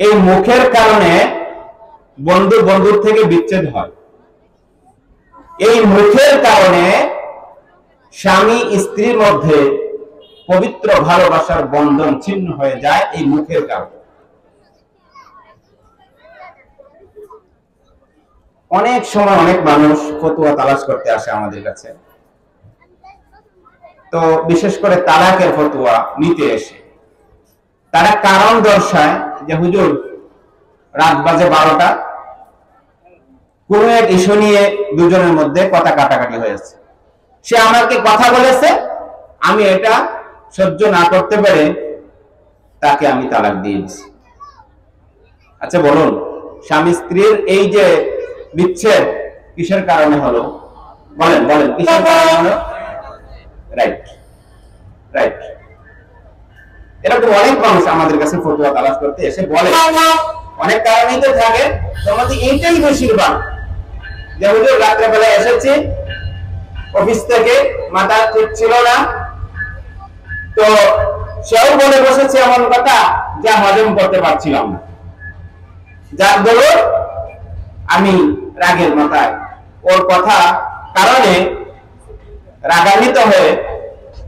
এই মুখের কারণে বন্ধু বন্ধুর থেকে বিচ্ছেদ হয়। এই মুখের কারণে স্বামী স্ত্রীর মধ্যে পবিত্র ভালোবাসার বন্ধন ছিন্ন হয়ে যায় এই মুখের কারণে। অনেক সময় অনেক মানুষ ফতোয়া তালাশ করতে আসে আমাদের কাছে, তো বিশেষ করে তালাকের ফতোয়া নিতে এসে তারা কারণ দর্শায় যে হুজুর রাত বাজে 12টা, কোন এক ইস্যু নিয়ে দুজনের মধ্যে কথা কাটাকাটি হয়েছে, সে আমাকে কথা বলেছে, আমি এটা সহ্য না করতে পেরে তাকে আমি তালাক দিয়ে দিছি। আচ্ছা বলুন, স্বামী স্ত্রীর এই যে বিচ্ছেদ কিসের কারণে হলো? বলেন বলেন, কিসের কারণে হলো? Right right. এরকম অনেক মানুষ আমাদের কাছে ফতোয়া তালাশ করতে এসে বলে, অনেক কারণেই তো থাকে, তোমাদের এইটাই বেশিরভাগ যে হুজুর রাত্রেবেলা এসেছি অফিস থেকে, মাথা ঠিক ছিল না, তো সেও বলে বসেছে এমন কথা যা হজম করতে পারছিলাম না, যার দরুন আমি রাগের মাথায় ওর কথা কারণে রাগান্বিত হয়ে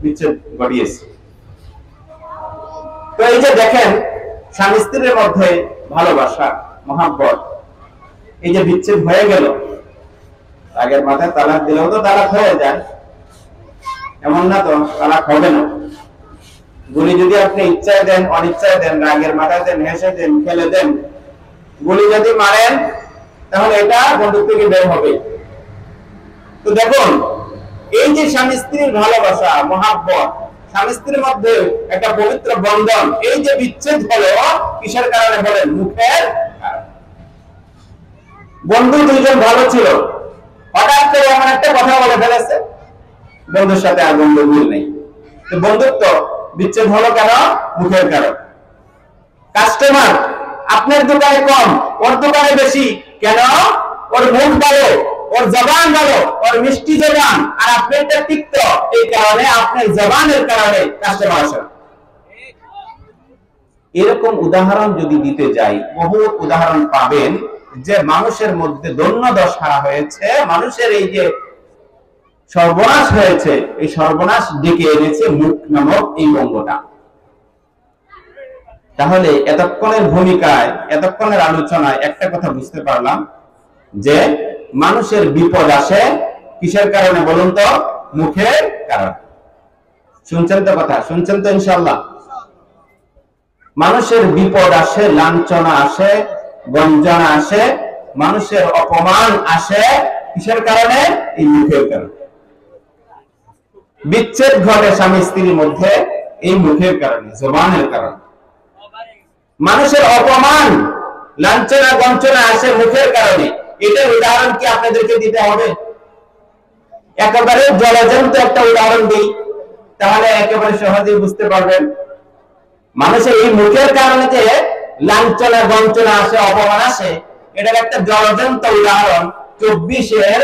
বিচ্ছেদ ঘটিয়েছি। তো এই যে দেখেন, স্বামী স্ত্রীর মধ্যে ভালোবাসা মহাব্বত, এই যে বিচ্ছেদ হয়ে গেল, রাগের মাথায় তালাক দিলেও তো তালাক হয়ে যায়, এমন না তো তালাক হবে না। গুলি যদি আপনি ইচ্ছায় দেন, অনিচ্ছায় দেন, রাগের মাথায় দেন, হেসে দেন, খেলে দেন, গুলি যদি মারেন তাহলে এটা বন্দুক থেকে বের হবে। তো দেখুন, এই যে স্বামী স্ত্রীর ভালোবাসা মহাব্বত, স্বামী স্ত্রীর মধ্যে একটা পবিত্র বন্ধন, এই যে বিচ্ছেদ হলো কিসের কারণে বলেন? মুখের কারণে। বন্ধু দুইজন ভালো ছিল, হঠাৎ করে এমন একটা কথা বলে ফেলেছে, বন্ধুর সাথে আর বন্ধু মিল নেই, তো বন্ধুত্ব বিচ্ছেদ হলো কেন? মুখের কারণে। কাস্টমার আপনার দোকানে কম, ওর দোকানে বেশি, কেন? ওর মুখ ভালো, ওর জবান ভালো, ওর মিষ্টি জবান, আর আপনারটা তিক্ত, এই কারণে আপনার জবানের কারণে কাস্টমার আসে। এরকম উদাহরণ যদি দিতে যাই, বহু উদাহরণ পাবেন যে মানুষের মধ্যে দৈন্যদশা হয়েছে, মানুষের এই যে সর্বনাশ হয়েছে, এই সর্বনাশ ডেকে এনেছে মুখ নামক এই অঙ্গটা। তাহলে এতক্ষণের ভূমিকায়, এতক্ষণের আলোচনায় একটা কথা বুঝতে পারলাম যে মানুষের বিপদ আসে কিসের কারণে বলুন তো? মুখের কারণে। শুনছেন তো কথা? শুনছেন তো ইনশাআল্লাহ? মানুষের বিপদ আসে, লাঞ্ছনা আসে, গঞ্জনা আসে, মানুষের অপমান আসে কিসের কারণে? এই মুখের কারণে। বিচ্ছেদ ঘটে স্বামী স্ত্রীর মধ্যে এই মুখের কারণে, জবানের কারণে। মানুষের অপমান, লাঞ্ছনা, গঞ্জনা আসে মুখের কারণে। এটার উদাহরণ কি আপনাদেরকে দিতে হবে? একেবারে জলজন্ত একটা উদাহরণ দিই, তাহলে একেবারে সহজেই বুঝতে পারবেন। মানুষের এই মুখের কারণে যে লাঞ্ছনা, গঞ্জনা আসে, অপমান আসে, এটার একটা জলজন্ত উদাহরণ 24-এর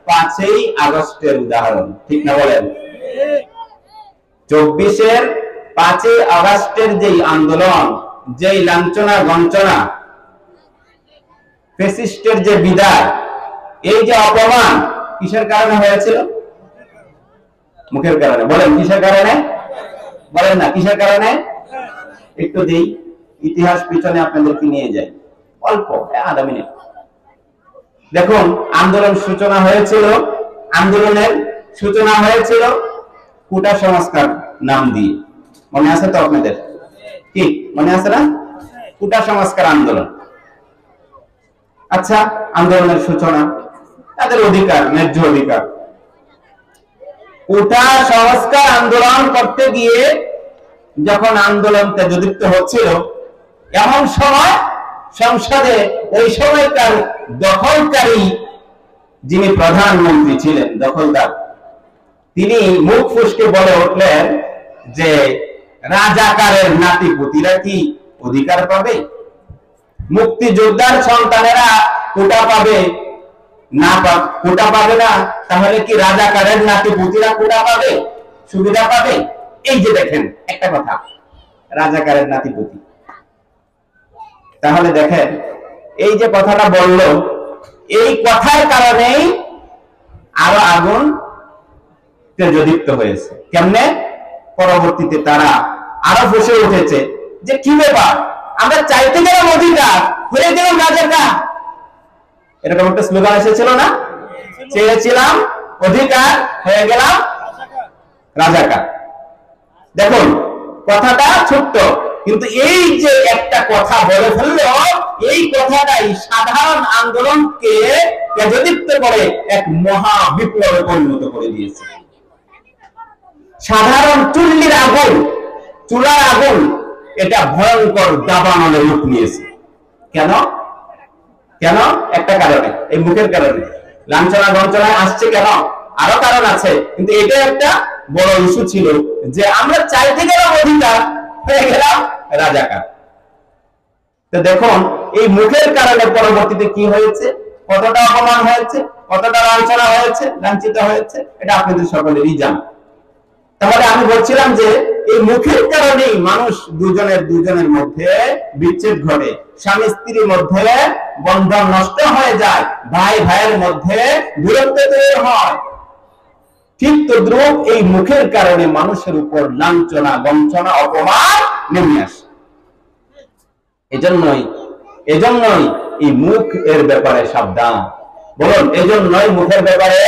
5ই আগস্টের উদাহরণ, ঠিক না বলেন? 24-এর 5ই আগস্টের যেই আন্দোলন, যেই লাঞ্ছনা গঞ্জনা, ফ্যাসিস্টের যে বিদায়, এই যে অপমান, কিসের কারণে হয়েছিল? মুখের কারণে। বলেন কিসের কারণে? বলেন না কিসের কারণে? একটু দেই ইতিহাস পিছনে আপনাদেরকে নিয়ে যাই, অল্প আধা মিনিট। দেখুন, আন্দোলন সূচনা হয়েছিল, আন্দোলনের সূচনা হয়েছিল কোটা সংস্কার নাম দিয়ে। মনে আছে তো আপনাদের? কি মনে আছে না? কোটা সংস্কার আন্দোলন। আচ্ছা, আন্দোলনের সূচনা, তাদের অধিকার, ন্যায্য অধিকার। কোটা সংস্কার আন্দোলন করতে গিয়ে যখন আন্দোলন তেজদীপ্ত হচ্ছিল, এমন সময় সংসদে ওই সময়কার দখলকারী যিনি প্রধানমন্ত্রী ছিলেন, দখলদার, তিনি মুখ ফুসকে বলে উঠলেন যে রাজাকারের নাতিপুতিরা কি অধিকার পাবে? মুক্তিযোদ্ধার সন্তানেরা কোটা পাবে না? কোটা পাবে না, তাহলে কি রাজাকারের নাতিপুতিরা কোটা পাবে, সুবিধা পাবে? এই যে দেখেন একটা কথা, রাজাকারের নাতিপুতি, তাহলে দেখেন এই যে কথাটা বলল, এই কথার কারণেই আরো আগুন তেজদীপ্ত হয়েছে। কেমনে? পরবর্তীতে তারা আরো বসে উঠেছে যে কি ব্যাপার, আমরা চাইতে গেলাম অধিকার, হয়ে গেলাম রাজাকার। এরকম একটা স্লোগান এসেছিল না? চেয়েছিলাম অধিকার, হয়ে গেলাম রাজাকার। দেখুন কথাটা ছোট্ট, কিন্তু এই যে একটা কথা বলে ফেললো, এই কথাটাই সাধারণ আন্দোলনকে তেজদীপ্ত করে এক মহা বিপ্লবে পরিণত করে দিয়েছে। সাধারণ চুল্লির আগুন, চুলার আগুন, এটা ভয়ঙ্কর দাবানলে রূপ নিয়েছে। কেন? কেন? একটা কারণে, এই মুখের কারণে। লাঞ্ছনা গঞ্চনায় আসছে কেন? আরো কারণ আছে, কিন্তু এটা একটা বড় ইস্যু ছিল যে আমরা চাইতে গেলাম অধিকার, হয়ে গেলাম রাজাকার। তো দেখুন এই মুখের কারণে পরবর্তীতে কি হয়েছে, কতটা অপমান হয়েছে, কতটা লাঞ্ছনা হয়েছে, লাঞ্ছিত হয়েছে, এটা আপনাদের সকলেরই জানা। তাহলে আমি বলছিলাম যে এই মুখের কারণেই মানুষ দুজনের মধ্যে বিচ্ছেদ ঘটে, স্বামী স্ত্রীর মধ্যে বন্ধন নষ্ট হয়ে যায়, ভাই ভাইয়ের মধ্যে দূরত্ব তৈরি হয়। ঠিক তদ্রূপ এই মুখের কারণে মানুষের উপর লাঞ্ছনা গঞ্চনা অপমান নেমে আসে। এজন্যই এই মুখ এর ব্যাপারে সাবধান। বলুন, এজন্যই মুখের ব্যাপারে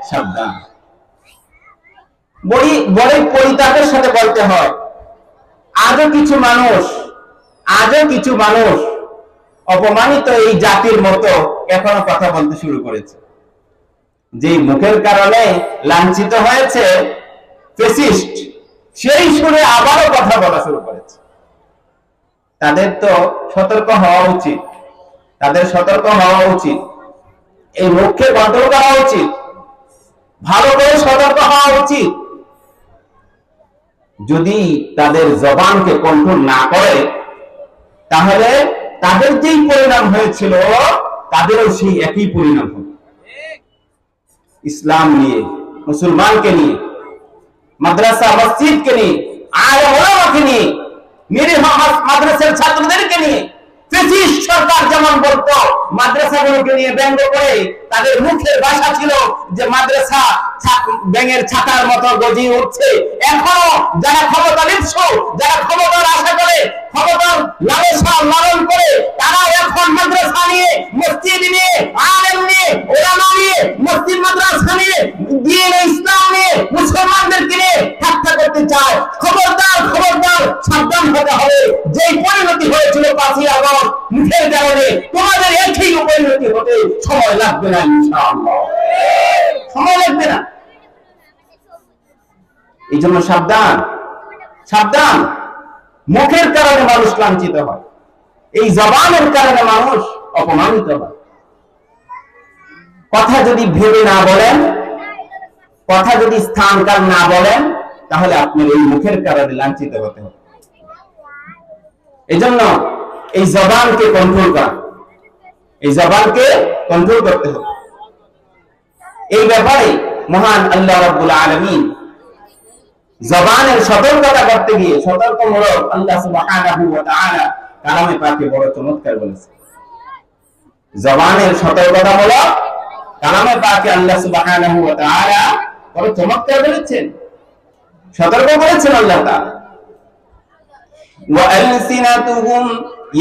সাবধান। বড়ই পরিতাপের সাথে বলতে হয়, আজও কিছু মানুষ অপমানিত এই জাতির মতো এখনো কথা বলতে শুরু করেছে। যে মুখের কারণে লাঞ্ছিত হয়েছে ফ্যাসিস্ট, সেই সুরে আবারও কথা বলা শুরু করেছে। তাদের তো সতর্ক হওয়া উচিত, এই মুখকে কন্ট্রোল করা উচিত, ভালো করে সতর্ক হওয়া উচিত। যদি তাদের জবানকে কন্ট্রোল না করে, তাহলে তাদের যেই পরিণাম হয়েছিল তাদেরও সেই একই পরিণাম হবে। ইসলাম নিয়ে, মুসলমানকে নিয়ে, মাদ্রাসা মসজিদকে নিয়ে, আলেম ওলামাকে নিয়ে, নিরীহ মাদ্রাসার ছাত্রদেরকে নিয়ে ফ্যাসিস্ট সরকার যেমন বলতো, মাদ্রাসাগুলোকে নিয়ে ব্যঙ্গ করে তাদের মুখের ভাষা ছিল যে মাদ্রাসা ব্যাঙের ছাতার মতো গজিয়ে উঠছে। এখনো যারা ক্ষমতা লিপ্স, যারা ক্ষমতার আশা করে, ক্ষমতার লালসা লালন করে, তারা এখন মাদ্রাসা নিয়ে, মসজিদ নিয়ে, আলেম নিয়ে, ওলামা নিয়ে, মসজিদ মাদ্রাসা নিয়ে, দ্বীন ইসলাম নিয়ে, মুসলমানদেরকে নিয়ে ঠাট্টা করতে চায়। খবরদার, সাবধান হতে হবে। যেই পরিণতি হয়েছিল 5ই আগস্ট মুখের কারণে, তোমাদের একই পরিণতি হতে সময় লাগবে না, ইনশাআল্লাহ সময় লাগবে না। এই জন্য সাবধান। মুখের কারণে মানুষ লাঞ্ছিত হয়, এই জবানের কারণে মানুষ অপমানিত হয়। কথা যদি ভেবে না বলেন, কথা যদি স্থানকাল না বলেন, তাহলে আপনার এই মুখের কারণে লাঞ্ছিত হতে হবে। এই জন্য এই জবানকে কন্ট্রোল করতে হবে। এই ব্যাপারে মহান আল্লাহ রাব্বুল আলামিন জবানের সতর্কতা করতে গিয়ে, সতর্কমূলক আল্লাহ সুবহানাহু ওয়া তাআলা কালামে পাকে বড় চমৎকার বলেছেন। জবানের সতর্কতামূলক কালামে পাকে আল্লাহ সুবহানাহু ওয়া তাআলা বড় চমৎকার বলেছেন, সতর্ক করেছেন আল্লাহ তাআলা। وألسنتهم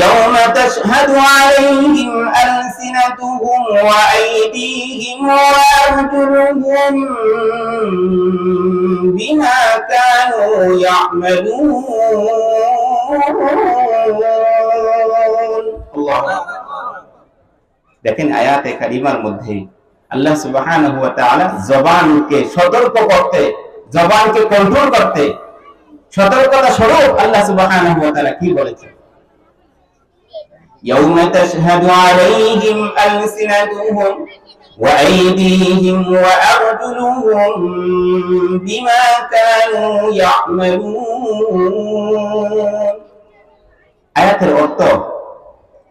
يوم تشهد عليهم ألسنتهم وأيديهم وأرجلهم بما كانوا يعملون الله। দেখেন আয়াতে কারিমার মধ্যে আল্লাহ সুবহানাহু ওয়া তাআলা জবানকে সতর্ক করতে, জবানকে কন্ট্রোল করতে সতর্কতা স্বরূপ আল্লাহ সুবহানাহু ওয়া তাআলা কি বলেছেন? ইয়াউমা তাশহাদু আলাইহিম আলসিনাতুহুম ওয়া আইদিহিম ওয়া আরজুলুহুম বিমা কানু ইয়ামালুন। আয়াতের অর্থ,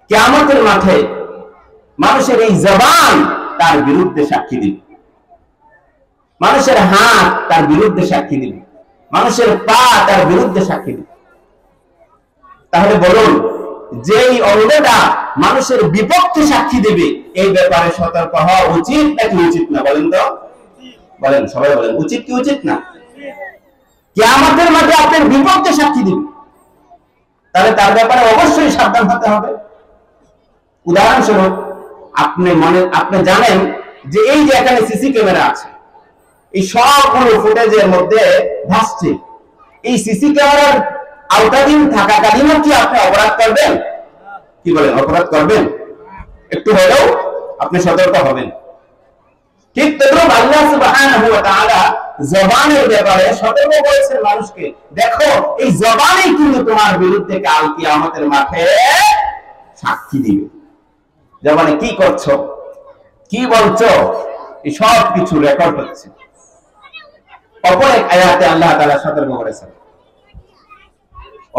কিয়ামতের মাঠে মানুষের এই জবান তার বিরুদ্ধে সাক্ষী দিবে, মানুষের হাত তার বিরুদ্ধে সাক্ষী দিবে, মানুষের পা তার বিরুদ্ধে সাক্ষী দিবে। তাহলে বলুন, যেই অঙ্গটা মানুষের বিপক্ষে সাক্ষী দেবে এই ব্যাপারে সতর্ক হওয়া উচিত নাকি উচিত না? বলেন তো, বলেন, সবাই বলেন, উচিত কি উচিত না? কিয়ামতের মাঠে আপনার বিপক্ষে সাক্ষী দিবে, তাহলে তার ব্যাপারে অবশ্যই সাবধান হতে হবে। উদাহরণস্বরূপ আপনি জানেন যে এই যে এখানে সিসি ক্যামেরা আছে, এই সবগুলো ফুটেজের মধ্যে ভাসছে, এই সিসি ক্যামেরার আওতাধীন থাকাকালীনও কি আপনি অপরাধ করবেন? কি বলেন, অপরাধ করবেন? একটু হলেও আপনি সতর্ক হবেন। ঠিক তেমন আল্লাহ সুবহানাহু ওয়া তাআলা জবানের ব্যাপারে সতর্ক করেছেন মানুষকে, দেখো এই জবানই কিন্তু তোমার বিরুদ্ধে কাল কিয়ামতের মাঠে সাক্ষী দিবে। জবানে কি করছো, কি বলছো, এই সব কিছু রেকর্ড হচ্ছে। অপর এক আয়াতে আল্লাহ তাআলা সতর্ক করেছেন,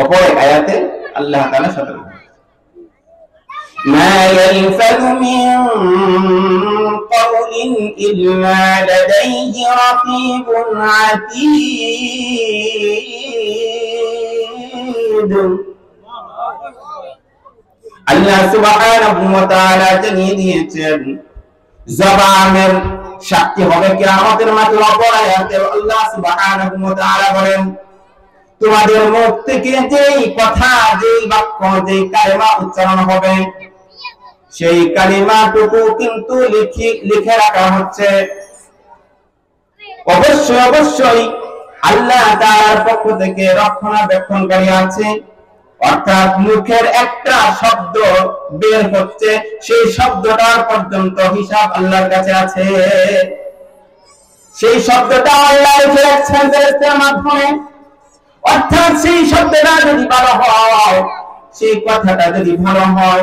অপর এক আয়াতে আল্লাহ তাআলা সতর্ক করেছেন, মা ইয়ালফাযু মিন কাওলিন ইল্লা লাদাইহি রাকীবুন আতীদ। আল্লাহ সুবহানাহু ওয়া তাআলা জানিয়ে দিয়েছেন জবানের সাক্ষী হবে কিয়ামতের মাঠে। অপর আয়াতে আল্লাহ সুবহানাহু ওয়া তাআলা বলেন, তোমাদের মুখ থেকে যেই কথা, যেই বাক্য, যেই কালিমা উচ্চারণ হবে সেই কালিমাটুকু কিন্তু লিখে রাখা হচ্ছে। অবশ্যই অবশ্যই আল্লাহ তাআলার পক্ষ থেকে রক্ষণাবেক্ষণকারী আছে, অর্থাৎ মুখের একটা শব্দ বের হচ্ছে, সেই শব্দটার পর্যন্ত হিসাব আল্লাহর কাছে আছে। সেই শব্দটা আল্লাহ লিখে রাখছেন ফেরেশতার মাধ্যমে। অর্থাৎ সেই শব্দটা যদি ভালো হয়, সেই কথাটা যদি ভালো হয়,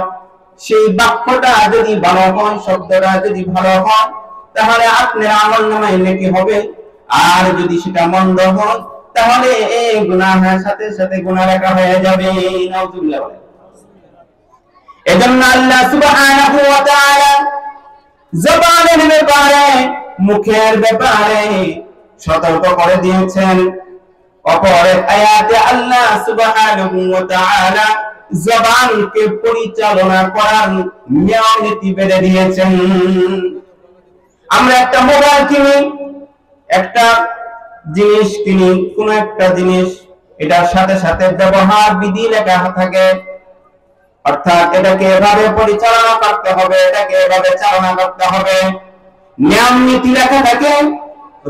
সেই বাক্যটা যদি ভালো হয়, শব্দটা যদি ভালো হয়, তাহলে আপনার আমলনামায় নেকি হবে। আর যদি সেটা মন্দ হয় তাহলে এই গুনাহের সাথে সাথে গুনাহ লেখা হয়ে যাবে। নাউযুবিল্লাহ। এজন্য আল্লাহ সুবহানাহু ওয়া তাআলা জবানের ব্যাপারে, মুখের ব্যাপারে সতর্ক করে দিয়েছেন। অপর এক আয়াতে আল্লাহ সুবহানাহু ওয়া তাআলা জবানকে পরিচালনা করার নিয়ম নীতি বেঁধে দিয়েছেন। আমরা একটা মোবাইল কিনি, একটা জিনিস কিনি, কোন একটা জিনিস, এটার সাথে সাথে ব্যবহার বিধি লেখা থাকে, অর্থাৎ এটাকে এভাবে পরিচালনা করতে হবে, এটাকে এভাবে চালনা করতে হবে, নিয়ম নীতি লেখা থাকে,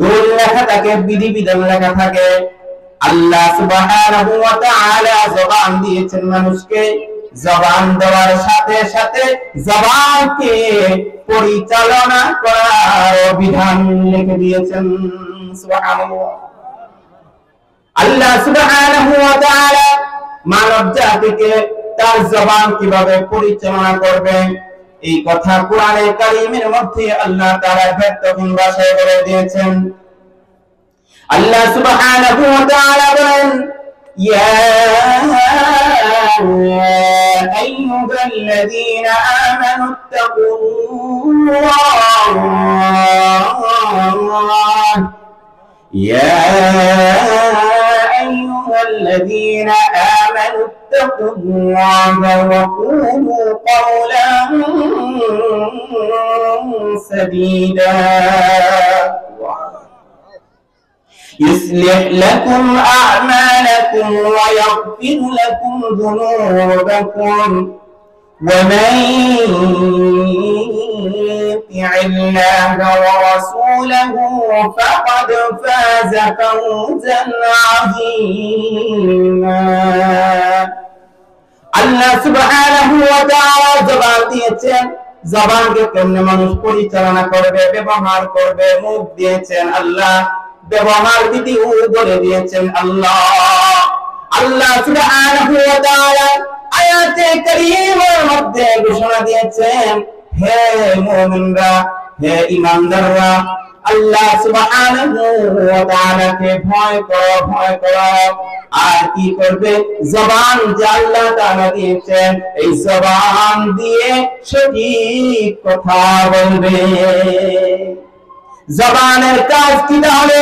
রুল লেখা থাকে, বিধি বিধান লেখা থাকে। আল্লাহ সুবহানাহু ওয়া তাআলা জবান দিয়েছেন মানুষকে, জবান দেওয়ার সাথে সাথে জবানকে পরিচালনা করার বিধান লিখে দিয়েছেন। সুবহানাল্লাহ। আল্লাহ সুবহানাহু ওয়া তাআলা মানব জাতিকে তার জবান কিভাবে পরিচালনা করবে এই কথা কোরআনে কারীমের মধ্যে আল্লাহ তাআলা ব্যক্তহীন ভাষায় বলে দিয়েছেন। আল্লাহ সুবহানাহু ওয়া তাআলা বলেন, ইয়া আইয়ুহাল্লাযীনা আমানুত্তাকুল্লাহ, ইয়া আইয়ুহাল্লাযীনা আমানুত্তাকুল্লাহ ওয়া কুলু কওলান সাদীদা يصلح لكم أعمالكم ويغفر لكم ذنوبكم ومن يطع الله ورسوله فقد فاز فوزا عظيما। আল্লাহ সুবহানাহু ওয়া তাআলা জবান দিয়েছেন, জবানকে কেমনে মানুষ পরিচালনা করবে, ব্যবহার করবে। মুখ দিয়েছেন আল্লাহ, ব্যবহার বিধি বলে দিয়েছেন আল্লাহ। আল্লাহ সুবহানাহু ওয়া তাআলা আয়াতে কারীমের মধ্যে ঘোষণা দিয়েছেন, হে মুমিনরা, হে ঈমানদাররা, আল্লাহ সুবহানাহু ওয়া তাআলাকে ভয় করো, ভয় করো। আর কি করবে? জবান যে আল্লাহ তাআলা দিয়েছেন, এই জবান দিয়ে সঠিক কথা বলবে। জবানের কাজ কি? তাহলে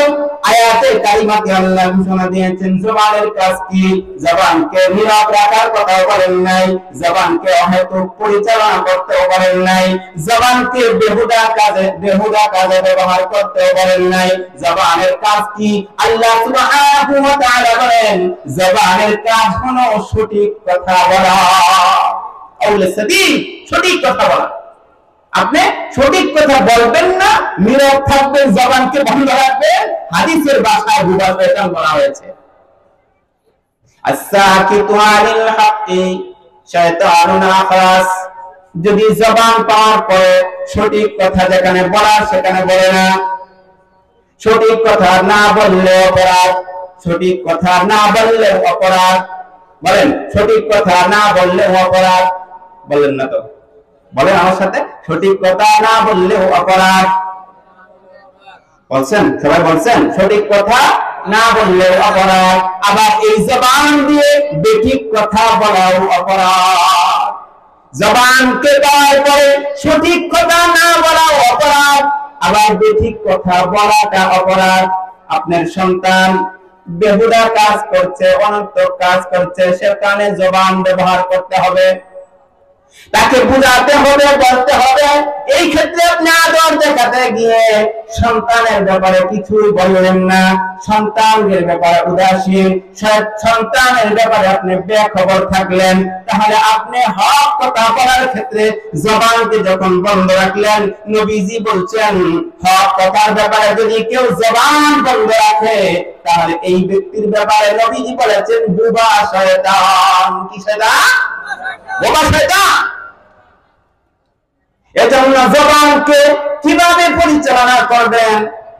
আয়াতে কারিমাতে আল্লাহ ঘোষণা দিয়েছেন জবানের কাজ কি? জবানকে নীরব রাখার কথাও বলেন নাই, জবানকে অহেতুক পরিচালনা করতেও বলেন নাই, জবানকে বেহুদা কাজে ব্যবহার করতেও বলেন নাই। জবানের কাজ কি? আল্লাহ সুবহানাহু ওয়া তাআলা বলেন জবানের কাজ হলো সঠিক কথা বলা। আউলা সাবিল, সঠিক কথা বলা। আপনি সঠিক কথা বলবেন না, নীরব থাকবেন, জবানকে বন্ধ রাখবেন। হাদিসের ভাষায় এটা বলা হয়েছে আস-সাকিতু আনিল হাক্কি শায়তানুন আখাস। যদি জবান পাওয়ার পরে সঠিক কথা যেখানে বলার সেখানে বলে না, সঠিক কথা না বললে অপরাধ, সঠিক কথা না বললে অপরাধ। বলেন সঠিক কথা না বললে অপরাধ। বলেন না তো, বলেন আমার সাথে, সঠিক কথা না বললেও অপরাধ। বলছেন সবাই, বলছেন সঠিক কথা না বললেও অপরাধ। আবার এই জবান দিয়ে বেঠিক কথা বলাও অপরাধ। জবানকে পাওয়ার পরে সঠিক কথা না বলাও অপরাধ, আবার বেঠিক কথা বলাটা অপরাধ। আপনার সন্তান বেহুদা কাজ করছে, অনর্থক কাজ করছে, সেখানে জবান ব্যবহার করতে হবে, তাকে বুঝাতে হবে, বলতে হবে। এই ক্ষেত্রে আপনি আদর দেখাতে গিয়ে সন্তানের ব্যাপারে কিছুই বললেন না, সন্তানের ব্যাপারে উদাসীন, সন্তানের ব্যাপারে আপনি বেখবর থাকলেন, তাহলে আপনি হক কথা বলার ক্ষেত্রে জবানকে যখন বন্ধ রাখলেন, নবীজি বলছেন হক কথার ব্যাপারে যদি কেউ জবান বন্ধ রাখে তাহলে এই ব্যক্তির ব্যাপারে নবীজি বলেছেন বুবা শয়তান। কি শয়তান? বোবা শয়তান। এজন্য জবানকে কিভাবে পরিচালনা করবেন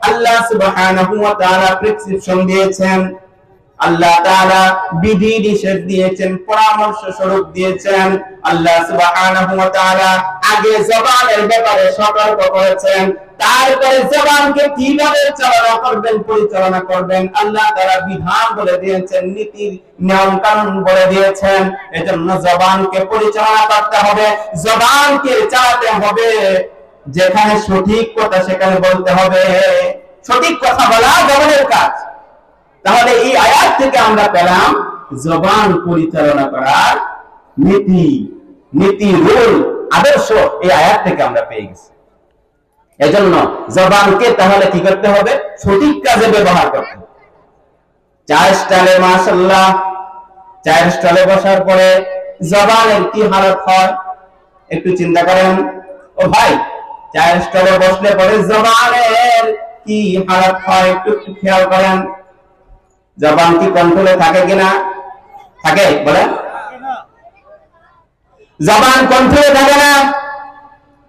আল্লাহ সুবহানাহু ওয়া তাআলা প্রেসক্রিপশন দিয়েছেন, আল্লাহ তাআলা বিধি নিষেধ দিয়েছেন, পরামর্শ স্বরূপ দিয়েছেন। আল্লাহ সুবহানাহু ওয়া তাআলা আগে জবানের ব্যাপারে সতর্ক করেছেন, তারপরে জবানকে কিভাবে চালনা করবেন, পরিচালনা করবেন আল্লাহ তাআলা বিধান বলে দিয়েছেন, নীতির নিয়ম কানুন বলে দিয়েছেন। এজন্য জবানকে পরিচালনা করতে হবে, জবানকে চালাতে হবে, যেখানে সঠিক কথা সেখানে বলতে হবে। সঠিক কথা বলা জবানের কাজ। তাহলে এই আয়াত থেকে আমরা পেলাম জবান পরিচালনা করার নীতি রুল আদর্শ এই আয়াত থেকে আমরা পেয়ে গেছি। এজন্য জবানকে তাহলে কি করতে হবে? সঠিক কাজে ব্যবহার করতে হবে। চায়ের স্টলে মাশাআল্লাহ, চায়ের স্টলে বসার পরে জবানের কি হালত হয় একটু চিন্তা করেন। ও ভাই, চায়ের স্টলে বসলে পরে জবানের কি হালত হয় একটু খেয়াল করেন। জবান কি কন্ট্রোলে থাকে কিনা? থাকে? বলেন। জবান কন্ট্রোলে থাকে না,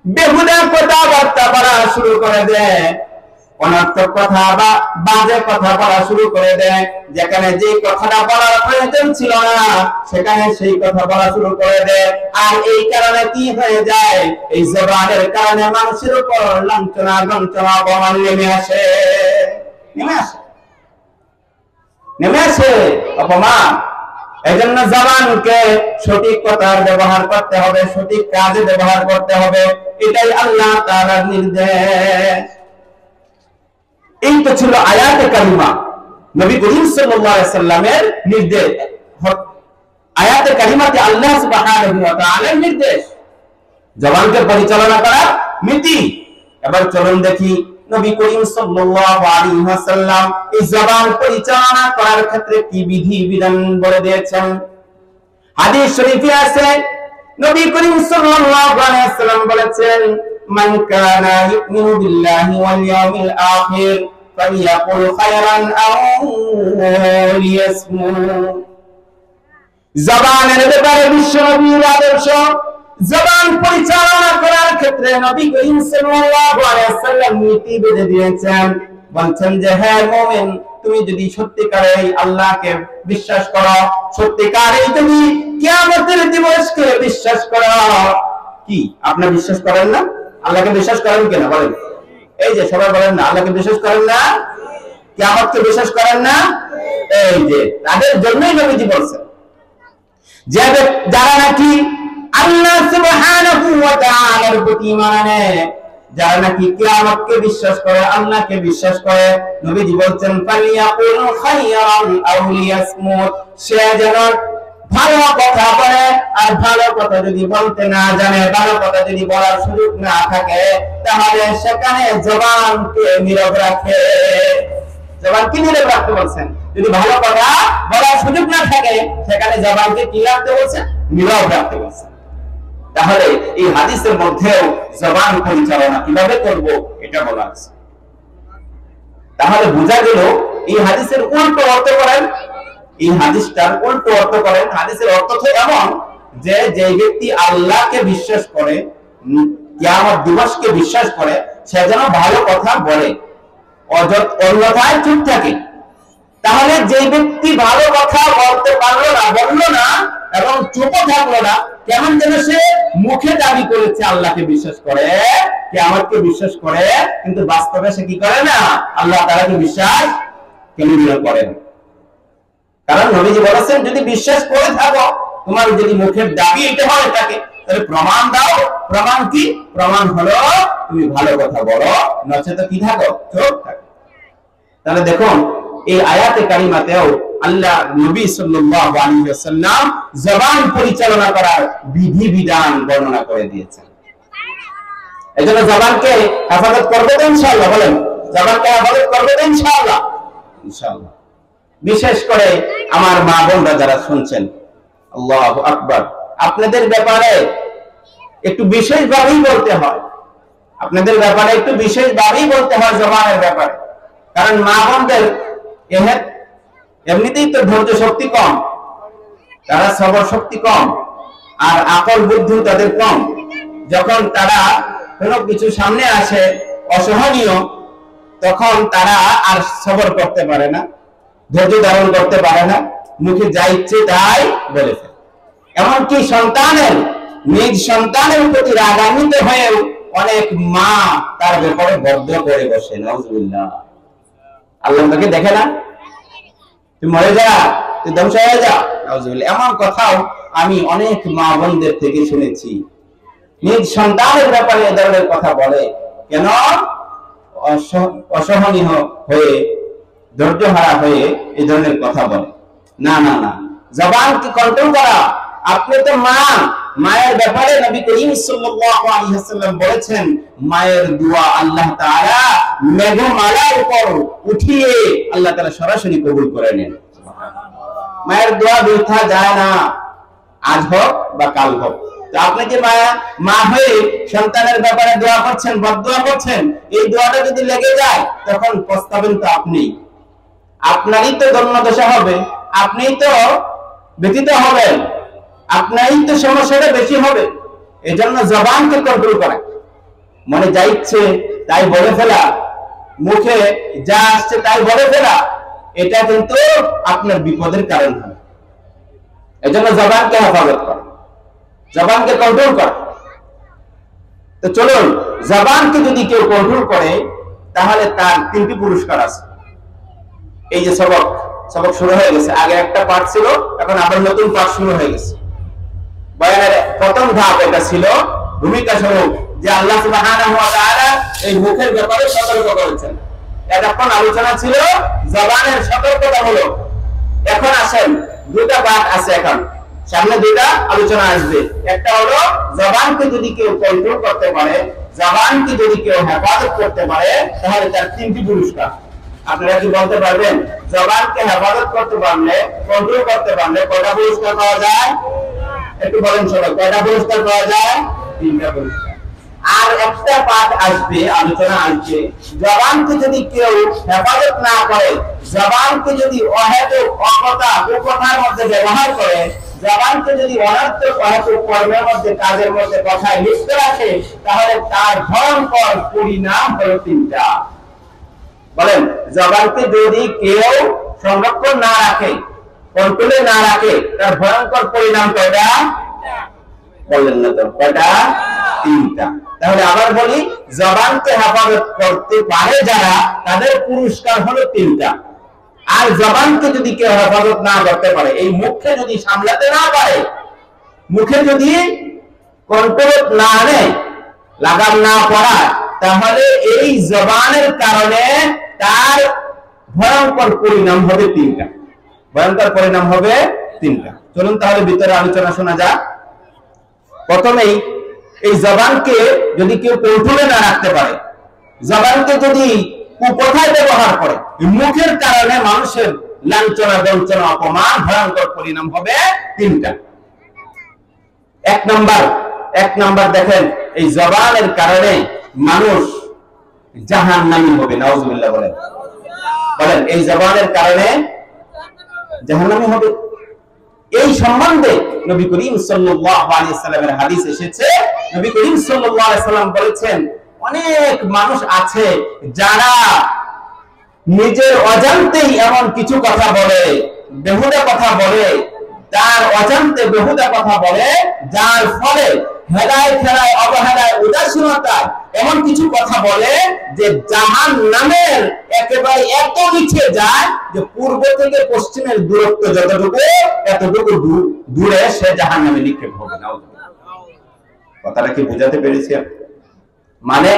বেহুদা কথাবার্তা বলা শুরু করে দেয়, অনর্থক কথা বা বাজে কথা বলা শুরু করে দেয়। যেখানে যে কথাটা বলার প্রয়োজন ছিল না সেখানে সেই কথা বলা শুরু করে দেয়। আর এই কারণে কি হয়ে যায়? এই জবানের কারণে মানুষের উপর লাঞ্ছনা গঞ্চনা অপমান নেমে আসে অপমান। এজন্য জবানকে সঠিক কথার ব্যবহার করতে হবে, সঠিক কাজে ব্যবহার করতে হবে। এটাই আল্লাহ তাআলার নির্দেশ। এই তো ছিল আয়াতে কারিমা, নবী করিম সাল্লাল্লাহু আলাইহি সাল্লামের নির্দেশ। আয়াতে কারিমাতে আল্লাহ সুবহানাহু ওয়া তাআলার নির্দেশ, জবানকে পরিচালনা করার নীতি। এবার চলুন দেখি নবী করিম সাল্লাল্লাহু আলাইহি ওয়াসাল্লাম এই জবান পরিচালনা করার ক্ষেত্রে কি বিধি বিধান বলে দিয়েছেন। হাদিস শরীফে আছে নবী করিম সাল্লাল্লাহু আলাইহি ওয়াসাল্লাম বলেছেন মান কানা ইউমিনু বিল্লাহি ওয়াল ইয়াউমিল আখির ফালিয়াকুল খায়রান আও লিয়াসমুত। জবানের ব্যাপারে বিশ্বনবীর আদর্শ, জবান পরিচালনা করার ক্ষেত্রে নবী করিম সাল্লাল্লাহু আলাইহি ওয়াসাল্লাম নীতি বেঁধে দিয়েছেন। বলছেন যে হে মুমিন, তুমি যদি সত্যিকারের আল্লাহকে বিশ্বাস করো, সত্যিকারের তুমি কিয়ামতের দিবসকে বিশ্বাস করো। কি আপনারা বিশ্বাস করেন না? আল্লাহকে বিশ্বাস করেন কিনা বলেন? এই যে সবাই বলেন না, আল্লাহকে বিশ্বাস করেন না, কিয়ামতকে বিশ্বাস করেন না। এই যে তাদের জন্যই নবীজি বলছেন যে যারা নাকি আল্লাহ সুবহানাহু ওয়া তাআলার প্রতি ঈমান আনে, যারা নাকি কিয়ামতকে বিশ্বাস করে, আল্লাহকে বিশ্বাস করে, নবীজি বলছেন ফালিয়াকুল খায়রান আও লিয়াসমুত, সে যেন ভালো কথা বলে, আর ভালো কথা যদি বলতে না জানে, ভালো কথা যদি বলার সুযোগ না থাকে, তাহলে সেখানে জবানকে নীরব রাখে। জবানকে নীরব রাখতে বলছেন। যদি ভালো কথা বলার সুযোগ না থাকে, সেখানে জবানকে কি রাখতে বলছেন? নীরব রাখতে বলছেন। তাহলে এই হাদিসের মধ্যেও জবান পরিচালনা কিভাবে করব এটা বলা আছে। তাহলে বোঝা গেল এই হাদিসের উল্টো অর্থ করেন, এই হাদিসটার উল্টো অর্থ করেন। হাদিসের অর্থ তো এমন যে যে ব্যক্তি আল্লাহকে বিশ্বাস করে, কিয়ামত দিবসকে বিশ্বাস করে, সে যেন ভালো কথা বলে, অন্যথায় চুপ থাকে। তাহলে যে ব্যক্তি ভালো কথা বলতে পারলো না, বললো না এবং চুপ থাকলো না, কেমন যেন সে মুখে দাবি করেছে আল্লাহকে বিশ্বাস করে, কিয়ামতকে বিশ্বাস করে, কিন্তু বাস্তবে সে কি করে না, আল্লাহ তাআলাকে বিশ্বাস কেন করে না। কারণ নবীজি বলেছেন যদি বিশ্বাস করে থাকো, তোমার যদি মুখের দাবি এটা হয় থাকে, তাহলে প্রমাণ দাও। প্রমাণ কি? প্রমাণ হলো তুমি ভালো কথা বলো, নচেত কি থাকো, চুপ থাকো। তাহলে দেখুন এই আয়াতে কারিমাতেও আল্লাহ নবী সাল্লাল্লাহু আলাইহি ওয়াসাল্লাম জবান পরিচালনা করার বিধি বিধান বর্ণনা করে দিয়েছেন। এজন্য জবানকে হেফাজত করবে তো ইনশাআল্লাহ, বলেন জবানকে হেফাজত করবে তো ইনশাআল্লাহ। ইনশাআল্লাহ। বিশেষ করে আমার মা বোনরা যারা শুনছেন, আল্লাহু আকবার, আপনাদের ব্যাপারে একটু বিশেষভাবেই বলতে হয়, আপনাদের ব্যাপারে একটু বিশেষভাবেই বলতে হয় জবানের ব্যাপারে। কারণ মা বোনদের এমনিতেই তো ধৈর্য শক্তি কম, তারা সবর শক্তি কম, আর আকল বুদ্ধি তাদের কম। যখন তারা কোনো কিছু সামনে আসে অসহনীয়, তখন তারা আর সবর করতে পারে না, ধৈর্য ধারণ করতে পারে না, মুখে যা ইচ্ছে তাই বলে ফেলে। এমনকি নিজ সন্তানের প্রতি রাগান্বিত হয়েও অনেক মা তার ব্যাপারে বদ্ধ করে বসে। নাউজুবিল্লাহ। আল্লাহ তাকে দেখে না, তুই মরে যা, তুই ধ্বংস হয়ে যা। নাউজুবিল্লাহ। এমন কথাও আমি অনেক মা বোনদের থেকে শুনেছি। নিজ সন্তানের ব্যাপারে এ ধরনের কথা বলে কেন? অসহনীয় হয়ে, ধৈর্য হারা হয়ে এই ধরনের কথা বলে। না না না, জবানকে কন্ট্রোল করা। আপনি তো মা, মায়ের ব্যাপারে নবী করিম সাল্লাল্লাহু আলাইহি ওয়াসাল্লাম বলেছেন, মায়ের দোয়া আল্লাহ তাআলা মেঘমালার উপর উঠিয়ে আল্লাহ তাআলা সরাসরি কবুল করে নেন। মায়ের দোয়া বৃথা যায় না, আজ হোক বা কাল হোক। তো আপনি যে মা হয়ে সন্তানের ব্যাপারে দোয়া করছেন, বদদোয়া করছেন, এই দোয়াটা যদি লেগে যায় তখন পস্তাবেন তো আপনি, আপনারই তো জন্মদশা হবে, আপনিই তো ব্যথিত হবেন, আপনারই তো সমস্যাটা বেশি হবে। এজন্য জবানকে কন্ট্রোল করা, মনে যা ইচ্ছে তাই বলে ফেলা, মুখে যা আসছে তাই বলে ফেলা, এটা কিন্তু আপনার বিপদের কারণ হবে। এজন্য জবানকে হেফাজত করা, জবানকে কন্ট্রোল করা। তো চলুন, জবানকে যদি কেউ কন্ট্রোল করে তাহলে তার তিনটি পুরস্কার আছে। এই যে সবক শুরু হয়ে গেছে, আগে একটা পাঠ ছিল, এখন আবার নতুন পাঠ শুরু হয়ে গেছে। বয়ানের প্রথম ধাপ এটা ছিল ভূমিকা স্বরূপ যে আল্লাহ সুবহানাহু ওয়া তাআলা এই মুখের ব্যাপারে সতর্ক করেছেন। এতক্ষণ আলোচনা ছিল জবানের সতর্কতা হলো। এখন আসেন, দুটা পাঠ আছে, এখন সামনে দুটা আলোচনা আসবে। একটা হলো জবানকে যদি কেউ কন্ট্রোল করতে পারে, জবানকে যদি কেউ হেফাজত করতে পারে, তাহলে তার তিনটি পুরস্কার। আপনারা কি বলতে পারবেন জবানকে হেফাজত করতে পারলে, কন্ট্রোল করতে পারলে কয়টা পুরস্কার পাওয়া যায়? একটু বলেন সবাই, কয়টা পুরস্কার পাওয়া যায়? তিনটা পুরস্কার। আর একটা পাঠ আসবে, আলোচনা আসবে, জবানকে যদি কেউ হেফাজত না করে, জবানকে যদি অহেতুক অকথা কুকথার মধ্যে ব্যবহার করে, জবানকে যদি অনর্থক অহেতুক কর্মের মধ্যে, কাজের মধ্যে, কথায় লিপ্ত রাখে, তাহলে তার ভয়ঙ্কর পরিণাম হলো তিনটা। বলেন, জবানকে যদি কেউ সংরক্ষণ না রাখে, কন্ট্রোলে না রাখে, তার ভয়ঙ্কর পরিণাম কয়টা? বললেন না তো, কয়টা? তিনটা। তাহলে আবার বলি, জবানকে হেফাজত করতে পারে যারা, তাদের পুরস্কার হলো তিনটা। আর জবানকে যদি কেউ হেফাজত না করতে পারে, এই মুখকে যদি সামলাতে না পারে, মুখে যদি কন্ট্রোল না আনে, লাগাম না পড়া, তাহলে এই জবানের কারণে তার ভয়ঙ্কর পরিণাম হবে তিনটা। ভয়ঙ্কর পরিণাম হবে তিনটা। চলুন তাহলে ভিতরে আলোচনা শোনা যাক। প্রথমেই এই জবানকে যদি কেউ কন্ট্রোলে না রাখতে পারে, জবানকে যদি কুকথায় ব্যবহার করে, মুখের কারণে মানুষের লাঞ্ছনা, বঞ্চনা, অপমান, ভয়ঙ্কর পরিণাম হবে তিনটা। এক নাম্বার দেখেন, এই জবানের কারণে মানুষ জাহান্নামী হবে। নাউজুবিল্লাহ বলেন। এই জবানের কারণে জাহান্নামী হবে। এই সম্বন্ধে নবী করিম সাল্লাল্লাহু আলাইহি সাল্লামের হাদিস এসেছে। নবী করিম সাল্লাল্লাহু আলাইহি সাল্লাম বলেছেন, অনেক মানুষ আছে যারা নিজের অজান্তেই এমন কিছু কথা বলে, বেহুদা কথা বলে, তার অজান্তে বেহুদা কথা বলে, যার ফলে হেলায় খেলায়, অবহেলায়, উদাসীনতায় এমন কিছু কথা বলে যে জাহান্নামের একেবারে এত নিচে যায় যে পূর্ব থেকে পশ্চিমের দূরত্ব যতটুকু, এতটুকু দূরে সে জাহান্নামে নিক্ষেপ হবে। কথাটা কি বোঝাতে পেরেছি? মানে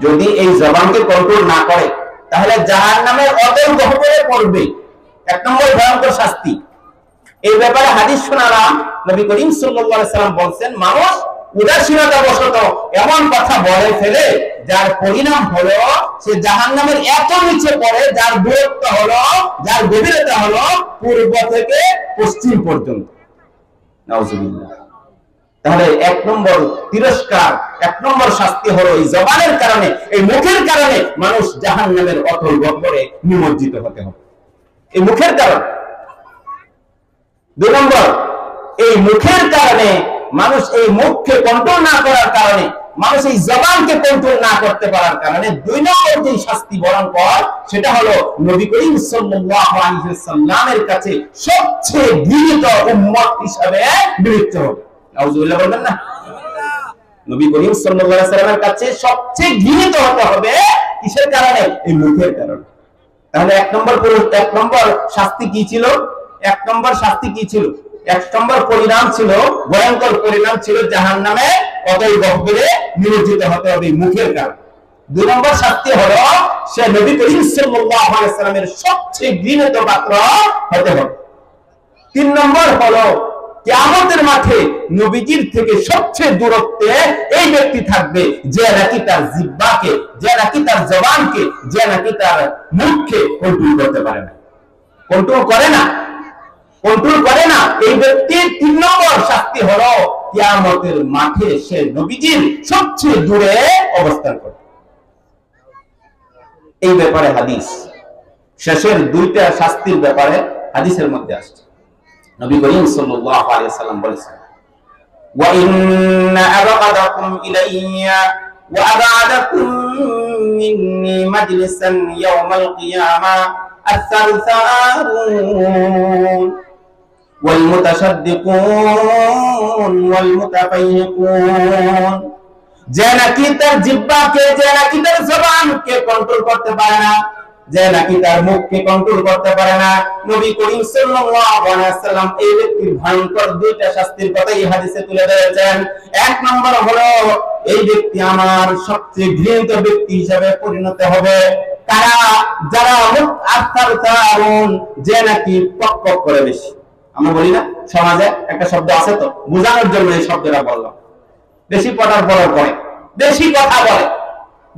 যদি এই জবানকে কন্ট্রোল না করে তাহলে জাহান্নামের অতল গহ্বরে পড়বে। এক নম্বর ভয়ঙ্কর শাস্তি। এই ব্যাপারে হাদিস শোনালাম, নবী করিম সাল্লাল্লাহু আলাইহি সাল্লাম বলেন, মানুষ উদাসীনতা বশত এমন কথা বলে ফেলে যার পরিণাম হলো সে জাহান্নামের এত নিচে পড়ে, যার দূরত্ব হলো, যার গভীরতা হলো পূর্ব থেকে পশ্চিম পর্যন্ত। নাউজুবিল্লাহ। তাহলে এক নম্বর তিরস্কার, এক নম্বর শাস্তি হলো এই জবানের কারণে, এই মুখের কারণে মানুষ জাহান্নামের অতল গহ্বরে নিমজ্জিত হতে হবে। এই মুখের কারণে। দুই নম্বর, এই মুখের কারণে মানুষ, এই মুখকে কন্ট্রোল না করার কারণে, মানুষ এই জবানকে কন্ট্রোল না করতে পারার কারণে দুই নম্বর যে শাস্তি বরণ কর, সেটা হলো নবী করিম সাল্লাল্লাহু আলাইহি ওয়াসাল্লামের কাছে সবচেয়ে ঘৃণিত উম্মত হিসাবে বিবেচিত হবে। নাউজুবিল্লাহ বলবেন না? নবী করিম সাল্লাল্লাহু আলাইহি ওয়াসাল্লামের কাছে সবচেয়ে ঘৃণিত হতে হবে। কিসের কারণে? এই মুখের কারণে। তাহলে এক নম্বর শাস্তি কি ছিল? এক নম্বর শাস্তি কি ছিল? এক নম্বর পরিণাম ছিল, ভয়ঙ্কর পরিণাম ছিল জাহান্নামে অতল গহ্বরে নিমজ্জিত হতে হবে মুখের কারণে। দুই নম্বর শাস্তি হলো সে নবী করিম সাল্লাল্লাহু আলাইহি ওয়াসাল্লামের সবচেয়ে ঘৃণিত পাত্র হতে হবে। তিন নম্বর হলো কিয়ামতের মাঠে নবীজির থেকে সবচেয়ে দূরত্বে এই ব্যক্তি থাকবে যে নাকি তার জিহ্বাকে, যে নাকি তার জবানকে, যে নাকি তার মুখকে কন্ট্রোল করতে পারে না, কন্ট্রোল করে না। এই ব্যক্তির তিন নম্বর শাস্তি হলো কিয়ামতের মাঠে সে নবীজির সবচেয়ে দূরে অবস্থান করবে। এই ব্যাপারে হাদিস, শেষের দুইটা শাস্তির ব্যাপারে হাদিসের মধ্যে আসছে। নবী করিম সাল্লাল্লাহু আলাইহি সাল্লাম বলেছেন, ওয়া ইন্না আবগাদাকুম ইলাইয়া ওয়া আবআদাকুম মিন্নি মাজলিসান ইয়াওমাল কিয়ামা আস-সারসারুন ওয়াল মুতাশাদ্দিকুন ওয়াল মুতাফাইহিকুন। যে নাকি তার জিহ্বাকে, যে নাকি তার জবানকে কন্ট্রোল করতে পারে না, যে নাকি তার মুখকে কন্ট্রোল করতে পারে না, নবী করিম সাল্লাল্লাহু আলাইহি ওয়াসাল্লাম এই ব্যক্তির ভয়ঙ্কর দুইটা শাস্তির কথা এই হাদিসে তুলে ধরেছেন। এক নম্বর হলো এই ব্যক্তি আমার সবচেয়ে ঘৃণিত ব্যক্তি হিসেবে পরিণত হবে। তারা যারা মুখ আস্তার তারুন, যে নাকি পক পক করে বেশি। আমরা বলি না সমাজে একটা শব্দ আছে, তো বোঝানোর জন্য এই শব্দটা বললাম। বেশি পড়ার পড়ার পরে বেশি কথা বলে,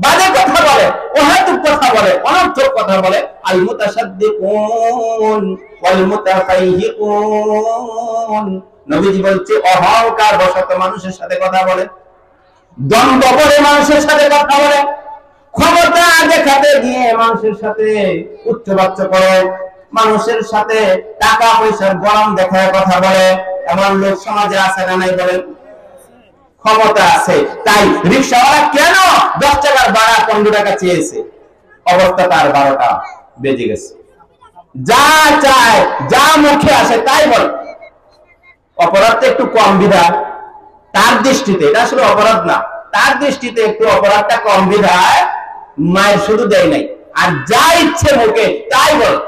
বাজে কথা বলে, অহেতুক কথা বলে, অনর্থক কথা বলে। আল মুতাশাদ্দিকুন ওয়াল মুতাফাইহিকুন। নবীজি বলছে অহংকার বশত মানুষের সাথে কথা বলে, দম্ভ করে মানুষের সাথে কথা বলে, ক্ষমতা দেখাতে গিয়ে মানুষের সাথে উচ্চবাচ্য করে, মানুষের সাথে টাকা পয়সার গরম দেখায় কথা বলে। এমন লোক সমাজে আছে না নাই বলেন? ক্ষমতা আছে তাই রিকশাওয়ালা কেন 10 টাকার ভাড়া 15 টাকা চেয়েছে, অবস্থা তার 12টা বেজে গেছে। যা চায়, যা মুখে আসে তাই বলে। অপরাধটা একটু কম বিধায় তার দৃষ্টিতে, এটা আসলে অপরাধ না, তার দৃষ্টিতে একটু অপরাধটা কম বিধায় মায়ের শুধু দেয় নাই, আর যা ইচ্ছে মুখে তাই বলে।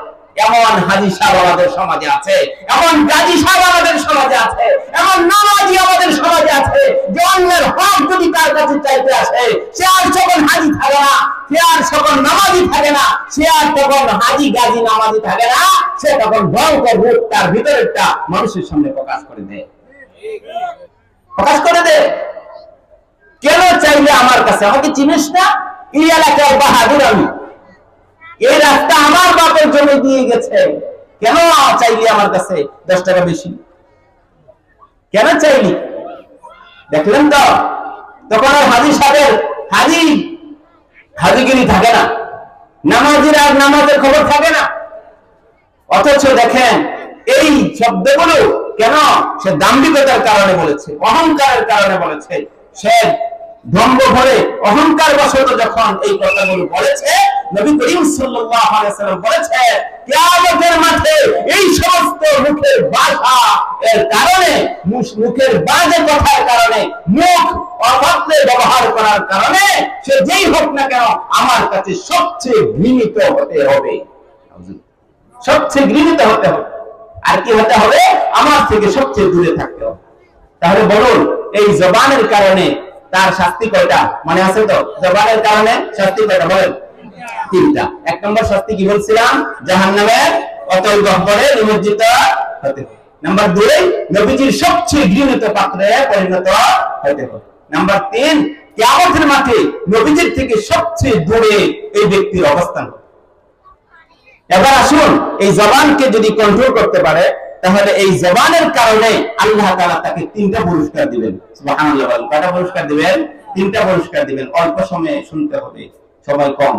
এমন হাজী সাহেব আমাদের সমাজে আছে, এমন গাজী সাহেব আমাদের সমাজে আছে, এমন নামাজি আমাদের সমাজে আছে যে অন্যের হক যদি তার কাছে চাইতে আসে সে আর তখন হাজি থাকে না, সে আর তখন নামাজি থাকে না, সে আর তখন হাজি গাজী নামাজি থাকে না, সে তখন ভয়ঙ্কর রূপ তার ভিতরেরটা মানুষের সামনে প্রকাশ করে দেয়, প্রকাশ করে দেয়। কেন চাইলে আমার কাছে? আমাকে চিনিস না? এই এলাকার বাহাদুর আমি, এই রাস্তা আমার বাপের জমি দিয়ে গেছে, কেন চাইলি আমার কাছে 10 টাকা বেশি? কেন চাইলি? দেখলেন তো, তখন আর হাজি সাহেবের হাজিগিরি থাকে না, নামাজির আর নামাজের খবর থাকে না। অথচ দেখেন এই শব্দগুলো কেন? সে দাম্ভিকতার কারণে বলেছে, অহংকারের কারণে বলেছে। সে দম্ভ ভরে অহংকার বশত যখন এই কথাগুলো বলেছে, নবী করিম সাল্লাল্লাহু আলাইহি ওয়াসাল্লাম বলেছে কিয়ামতের মাঠে এই সমস্ত মুখের ভাষা এর কারণে, মুখের বাজে কথার কারণে, মুখ অভদ্র ব্যবহার করার কারণে সে যেই হোক না কেন আমার কাছে সবচেয়ে ঘৃণিত হতে হবে, সবচেয়ে ঘৃণিত হতে হবে। আর কি হতে হবে? আমার থেকে সবচেয়ে দূরে থাকতে হবে। তাহলে বলুন, এই জবানের কারণে তার শাস্তি কয়টা? মনে আছে তো? জবানের কারণে শাস্তি কয়টা বলেন? 3টা। 1 নম্বর শাস্তি কি বলছিলাম? জাহান্নামের অতল গহ্বরে নিমজ্জিত হতে হবে। নাম্বার 2, নবীজির সবচেয়ে ঘৃণিত পাত্রে পরিণত হতে হবে। নাম্বার 3, কিয়ামতের মাঠে নবীজির থেকে সবচেয়ে দূরে এই ব্যক্তির অবস্থান হবে। এবার আসুন, এই জবানকে যদি কন্ট্রোল করতে পারে তাহলে এই জবানের কারণে আল্লাহ তাআলা তাকে 3টা পুরস্কার দিবেন। সুবহানাল্লাহ। কয়টা পুরস্কার দিবেন? 3টা পুরস্কার দিবেন। অল্প সময়ে শুনতে হবে, সময় কম।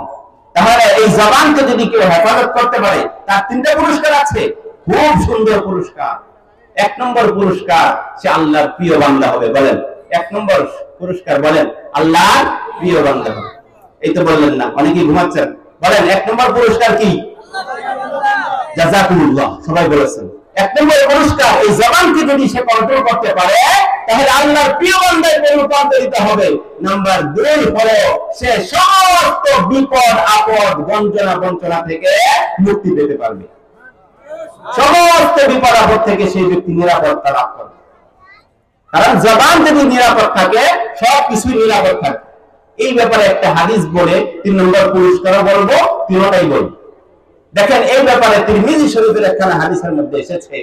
তাহলে এই জবানকে যদি কেউ হেফাজত করতে পারে তার 3টা পুরস্কার আছে, খুব সুন্দর পুরস্কার। 1 নম্বর পুরস্কার, সে আল্লাহর প্রিয় বান্দা হবে। বলেন 1 নম্বর পুরস্কার, বলেন আল্লাহর প্রিয় বান্দা হবে। এই তো বললেন না, অনেকেই ঘুমাচ্ছেন। বলেন 1 নম্বর পুরস্কার কি? জাযাকুমুল্লাহ, সবাই বলেছেন। 1 নম্বর পুরস্কার, এই জবানকে যদি সে কন্ট্রোল করতে পারে তাহলে আল্লাহর প্রিয় বান্দায় রূপান্তরিত হবে। নাম্বার 2 হলো সে সমস্ত বিপদ আপদ বঞ্চনা বঞ্চনা থেকে মুক্তি পেতে পারবে। সমস্ত বিপদ আপদ থেকে সেই ব্যক্তি নিরাপত্তা লাভ করবে। কারণ জবান যদি নিরাপদ থাকে সবকিছু নিরাপদ থাকে। এই ব্যাপারে একটা হাদিস বলে 3 নম্বর পুরস্কারও বলবো, 3টাই বলবো। দেখেন এই ব্যাপারে তিরমিজি শরীফের একখানা হাদিসের মধ্যে এসেছে,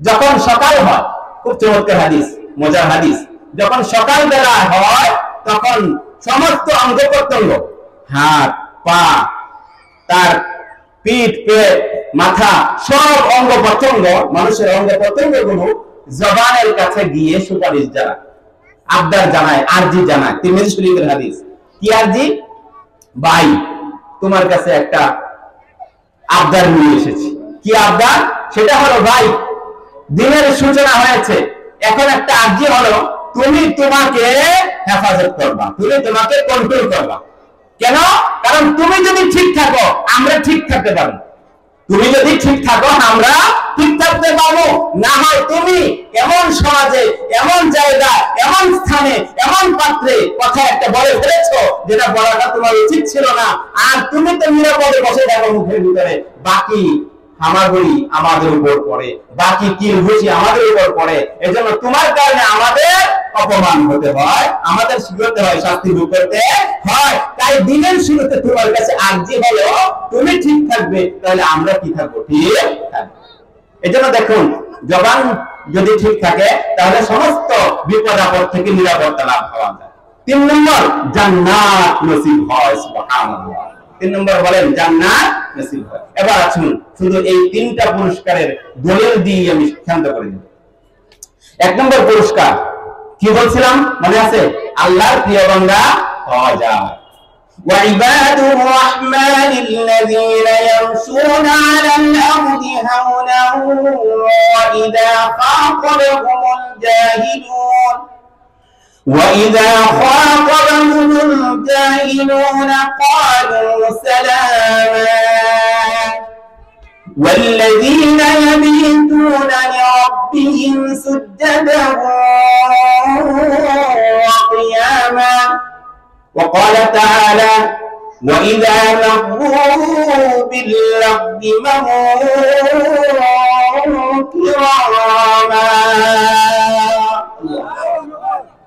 যখন সকাল হয়, খুব চমৎকার হাদিস, মজার হাদিস, যখন সকাল বেলা হয় তখন সমস্ত অঙ্গ প্রত্যঙ্গ, হাত পা, তার পিঠ পেট মাথা, সব অঙ্গ প্রত্যঙ্গ, মানুষের অঙ্গ প্রত্যঙ্গ গুলো জবানের কাছে গিয়ে সুপারিশ জানায়, আবদার জানায়, আরজি জানায়। তিরমিজি শরীফের হাদিস। কি আরজি? ভাই তোমার কাছে একটা আবদার নিয়ে এসেছি। কি আবদার? সেটা হলো, ভাই দিনের সূচনা হয়েছে, এখন একটা আরজি হলো তুমি তোমাকে হেফাজত করবা, তুমি তোমাকে কন্ট্রোল করবা। কেন? কারণ তুমি যদি ঠিক থাকো আমরা ঠিক থাকতে পারবো, তুমি যদি ঠিক থাকো আমরা ঠিক থাকতে পারবো। না হয় তুমি এমন সমাজে, এমন জায়গা, এমন স্থানে, এমন পাত্রে কথা একটা বলে ফেলেছো যেটা বলাটা তোমার উচিত ছিল না, আর তুমি তো নিরাপদে বসে থাকো মুখের ভিতরে, বাকি হামাগুড়ি আমাদের উপর পড়ে, বাকি কিল ঘুষি আমাদের উপর পড়ে। এজন্য তোমার কারণে আমাদের অপমান হতে হয়, আমাদের শিখতে হয়, শাস্তি ভোগ করতে হয়। তাই দিনের শুরুতে তোমার কাছে আরজি হলো তুমি ঠিক থাকবে, তাহলে আমরা কি থাকবো? ঠিক থাকবো। এজন্য দেখুন, জবান যদি ঠিক থাকে তাহলে সমস্ত বিপদ আপদ থেকে নিরাপত্তা লাভ হওয়া যায়। 3 নম্বর, জান্নাত নসিব হয়। সুবহানাল্লাহ। 3 নম্বর বলেন জান্নাত নসিব হয়। এবার আসুন, শুধু এই 3টা পুরস্কারের দলিল দিয়ে আমি শান্ত করে দেব। 1 নম্বর পুরস্কার কি বলছিলাম মনে আছে? আল্লাহর প্রিয় বান্দা হওয়া যায়। وعباد الرحمن الذين يمشون على الأرض هونا وإذا خاطبهم الجاهلون قالوا سلاما والذين يبيتون لربهم سجدا وقياما وقال تعالى وإذا مروا باللغو مروا كراما।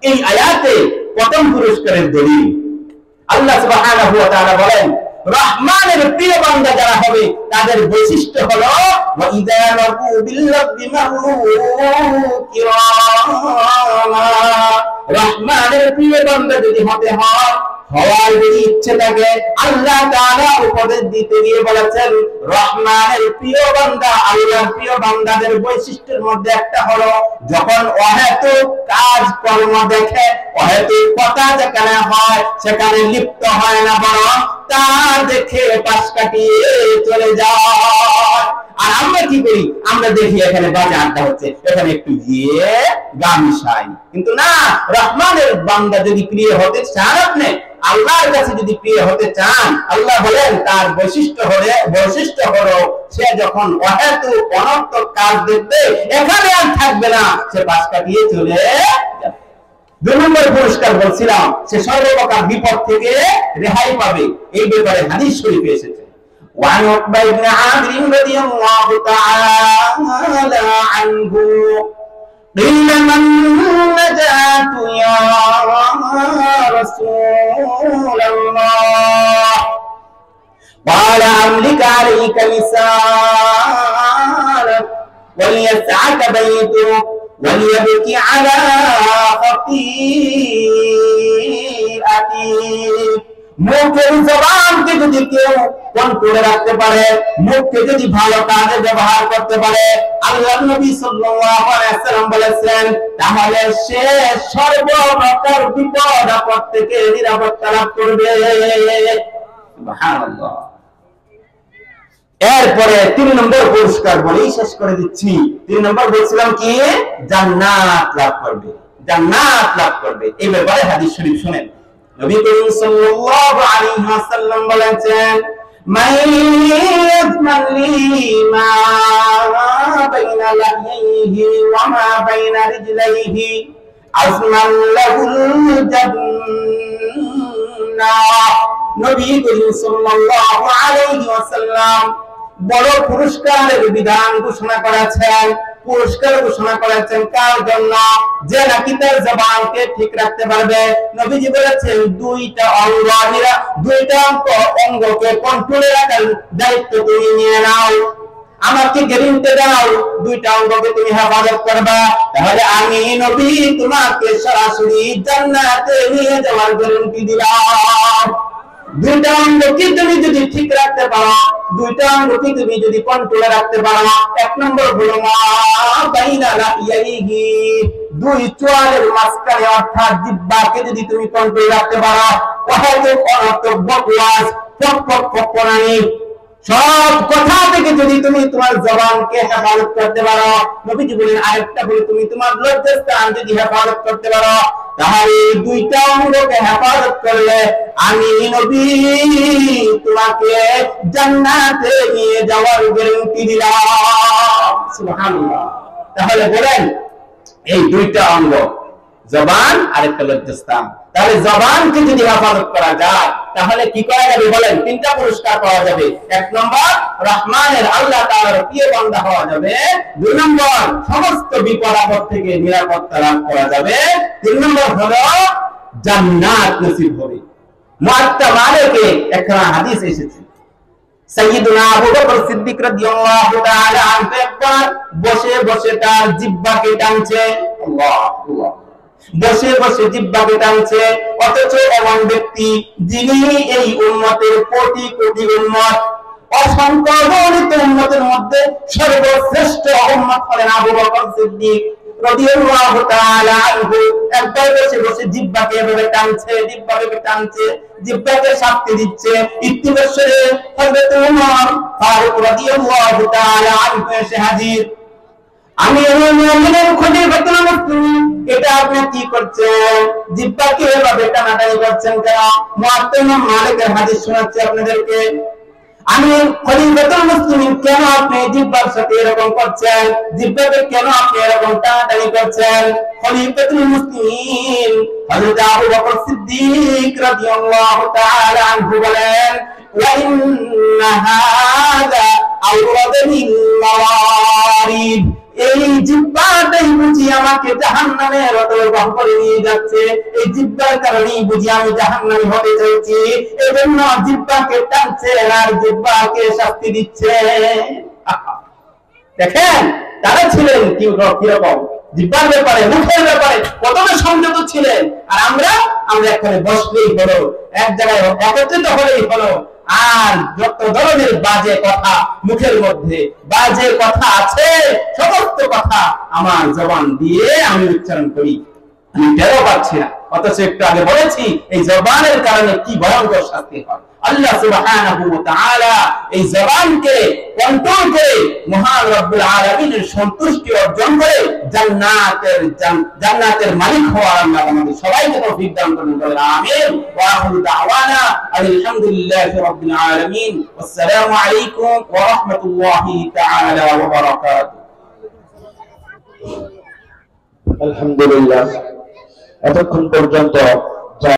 এই আয়াতে প্রথম পুরস্কারের দলিল। আল্লাহ সুবহানাহু ওয়া তাআলা বলেন, রহমানের প্রিয় বান্দা যারা হবে তাদের বৈশিষ্ট্য হলো ওয়া ইযা লাকু বিল্লাহি মারু কিরামা। রহমানের প্রিয় বান্দা যদি হতে হয়, হওয়ার যদি ইচ্ছে থাকে, আল্লাহ তাআলা উপদেশ দিতে গিয়ে বলেছেন রহমানের প্রিয় বান্দা, আল্লাহর প্রিয় বান্দাদের বৈশিষ্ট্যের মধ্যে একটা হলো যখন অহেতুক কাজ কর্ম দেখে, অহেতুক কথা যেখানে হয় সেখানে লিপ্ত হয় না, বরং তা দেখে পাশ কাটিয়ে চলে যায়। আর আমরা কি করি? আমরা দেখি এখানে বাজে আড্ডা হচ্ছে, এখানে একটু গিয়ে গান মিশাই। কিন্তু না, রহমানের বান্দা যদি প্রিয় হতে চান, আপনি আল্লাহর কাছে যদি প্রিয় হতে চান, আল্লাহ বলেন তার বৈশিষ্ট্য হলো সে যখন অহেতুক অনর্থক কাজ দেখবে এখানে আর থাকবে না, সে পাশ কাটিয়ে চলে যাবে। 2 নম্বর পুরস্কার বলছিলাম, সে সর্বপ্রকার বিপদ থেকে রেহাই পাবে। এই ব্যাপারে হাদিস শরীফে এসেছে। وعن عقبة بن عامر رضي الله تعالى عنه قيل من نجاة يا رسول الله قال أملك عليك لسانك وليسعك بيتك وليبكي على خطيئتك। মুখের জবানকে যদি কেউ কন্ট্রোলে রাখতে পারে, মুখকে যদি ভালো কাজে ব্যবহার করতে পারে, আল্লাহর নবী সাল্লাল্লাহু আলাইহি ওয়াসাল্লাম বলেছেন তাহলে সে সর্বপ্রকার বিপদ আপদ থেকে নিরাপত্তা লাভ করবে। সুবহানাল্লাহ। এরপরে 3 নম্বর পুরস্কার বলেই শেষ করে দিচ্ছি। 3 নম্বর বলছিলাম কি? জান্নাত লাভ করবে, জান্নাত লাভ করবে। এই ব্যাপারে হাদিস শরীফ শুনেন। নবী করিম সাল্লাল্লাহু আলাইহি ওয়াসাল্লাম বলেছেন মান ইয়াজমালি মা বাইনা লাহইহি ওয়া মা বাইনা রিজলাইহি আজমান লাহুল জান্নাহ। নবী করিম সাল্লাল্লাহু আলাইহি ওয়াসাল্লাম বড় পুরস্কারের বিধান ঘোষণা করেছেন। পুরস্কার ঘোষণা করেছেন কার জন্য? যে নাকি তার জবানকে ঠিক রাখতে পারবে। নবীজি বলেছেন 2টা অঙ্গকে কন্ট্রোলে রাখার দায়িত্ব তুমি নিয়ে নাও, আমাকে গ্যারান্টি দাও 2টা অঙ্গকে তুমি হেফাজত করবা, তাহলে আমি নবী তোমাকে সরাসরি জান্নাতে নিয়ে যাওয়ার গ্যারান্টি দিলাম। 2টা অঙ্গকে তুমি যদি ঠিক রাখতে পারো, 2টা অঙ্গকে তুমি যদি কন্ট্রোলে রাখতে পারো, 1 নম্বর হলো মা বাইনা লাহইহি, 2 চোয়ালের মাঝখানে অর্থাৎ জিহ্বাকে যদি তুমি কন্ট্রোলে রাখতে পারো, অহেতুক অনর্থক বকওয়াজ, ফকফকানি সব কথা থেকে যদি তুমি তোমার জবানকে হেফাজত করতে পারো, নবীজি বলেন আরেকটা হলো তুমি তোমার লজ্জাস্থান যদি হেফাজত করতে পারো, তাহলে 2টা অঙ্গকে হেফাজত করলে আমি নবী তোমাকে জান্নাতে নিয়ে যাওয়ার গ্যারান্টি দিলাম। সুবহানাল্লাহ। তাহলে বলেন এই 2টা অঙ্গ, জবান আর একটা লজ্জাস্থান, তাহলে জবানকে যদি হেফাজত করা যায় তাহলে কি করা যাবে বলেন? 3টা পুরস্কার পাওয়া যাবে। 1 নম্বর রহমানের আল্লাহ তাআলার প্রিয় বান্দা হওয়া যাবে, 2 নম্বর সমস্ত বিপদ আপদ থেকে নিরাপত্তা লাভ করা যাবে, 3 নম্বর হলো জান্নাত নসিব হবে। মুআত্তা মালিকে একটা হাদিস এসেছে, সাইয়্যিদুনা আবু বকর সিদ্দিক রাদিয়াল্লাহু তাআলা আনহু একবার বসে বসে তার জিহ্বাকে টানছে, আল্লাহ আল্লাহ, বসে বসে জিহ্বাকে টানছে। অথচ এমন ব্যক্তি যিনি এই উম্মতের কোটি কোটি উম্মত, অসংখ্য গণিত উম্মতের মধ্যে সর্বশ্রেষ্ঠ উম্মত হলেন আবু বকর সিদ্দিক রাদিয়াল্লাহু তাআলা আনহু, একবার বসে বসে জিহ্বাকে এভাবে টানছে, জিহ্বাকে শাস্তি দিচ্ছে। ইতিবছরে হযরত ওমর ফারুক রাদিয়াল্লাহু তাআলা আনহু এসে হাজির। আমিরুল মুমিনিন খলিফাতুল মুসলিমিন, এটা আপনি কি করছেন? জিহ্বাকে এভাবে টানাটানি করছেন কেন? মুআত্তা মালিকের হাদিস শোনাচ্ছি আপনাদেরকে। আমি খলিফাতুল মুসলিমিন, কেন আপনি জিহ্বার সাথে এরকম করছেন? জিহ্বাকে কেন আপনি এরকম টানাটানি করছেন? খলিফাতুল মুসলিমিন হযরত আবু বকর সিদ্দিক রাদিয়াল্লাহু তাআলা আনহু বলেন ওয়া ইন্না হাযা আওরাদানিল মাওয়ারিদ, এই জিহ্বাটাই বুঝি আমাকে জাহান্নামের অন্তর্গত করে নিয়ে যাচ্ছে, এই জিহ্বার কারণেই বুঝি আমি জাহান্নামী হতে চাইছি, এজন্য জিহ্বাকে টানছে আর জিহ্বাকে শাস্তি দিচ্ছে। দেখেন তারা ছিলেন কিরকম, জিহ্বার ব্যাপারে, মুখের ব্যাপারে কতটা সংযত ছিলেন। আর আমরা এখানে বসলেই হলো, এক জায়গায় একত্রিত হলেই হলো, আর যত ধরনের বাজে কথা মুখের মধ্যে, বাজে কথা আছে, সমস্ত কথা আমার জবান দিয়ে আমি উচ্চারণ করি, আমি টেরও পাচ্ছি না। অথচ একটু আগে বলেছি এই জবানের কারণে কি ভয়ঙ্কর শাস্তি হয়। আল্লাহ সুবহানাহু ওয়া তাআলা এই জবানকে কন্ট্রোল করে মহান রব্বুল আলামিনের সন্তুষ্টি অর্জন করে জান্নাতের মালিক হওয়ার আল্লাহ আমাদের সবাইকে তৌফিক দান করুন, বলেন আমিন। ওয়া আখিরু দাওয়ানা আলহামদুলিল্লাহি রাব্বিল আলামিন। আসসালামু আলাইকুম ওয়া রাহমাতুল্লাহি তাআলা ওয়া বারাকাতুহু। আলহামদুলিল্লাহ, এতক্ষণ পর্যন্ত